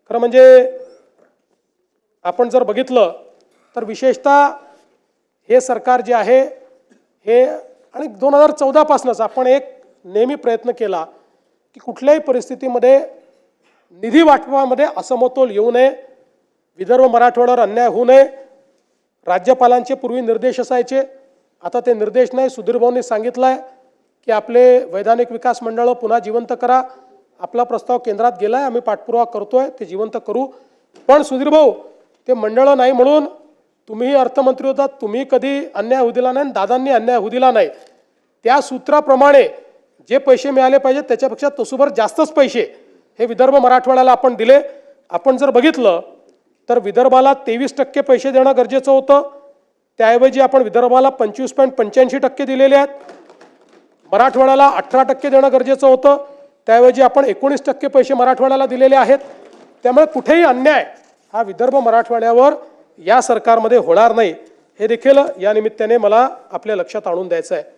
खरं म्हणजे आपण जर बघितलं तर विशेषतः हे सरकार जे आहे हे आणि 2014 पासूनच आपण एक नेहमी प्रयत्न केला की कुठल्याही परिस्थितीमध्ये निधी वाटपामध्ये असमतोल येऊ नये, विदर्भ मराठवाड्यावर अन्याय होऊ नये। राज्यपालांचे पूर्वी निर्देश असायचे, आता ते निर्देश नाही। सुधीर भाऊंनी सांगितलंय की आपले वैधानिक विकास मंडळ पुन्हा जिवंत करा। आपला प्रस्ताव केंद्रात गेलाय, आम्ही पाठपुरावा करतोय, ते जिवंत करू। पण सुधीर भाऊ, ते मंडळ नाही म्हणून तुम्ही अर्थमंत्री होता, तुम्ही कधी अन्याय होऊ दिला नाही, दादांनी अन्याय होऊ दिला नाही। त्या सूत्राप्रमाणे जे पैसे मिळाले पाहिजे त्याच्यापेक्षा तसुभर जास्तच पैसे हे विदर्भ मराठवाड्याला आपण दिले। आपण जर बघितलं तर विदर्भाला 23% पैसे देणं गरजेचं होतं, त्याऐवजी आपण विदर्भाला 25.85% दिलेले आहेत। मराठवाड्याला 18% देणं गरजेचं होतं, त्याऐवजी आपण 19% पैसे मराठवाड्याला दिलेले आहेत। त्यामुळे कुठेही अन्याय हा विदर्भ मराठवाड्यावर या सरकारमध्ये होणार नाही, हे देखील या निमित्ताने मला आपल्या लक्षात आणून द्यायचं आहे।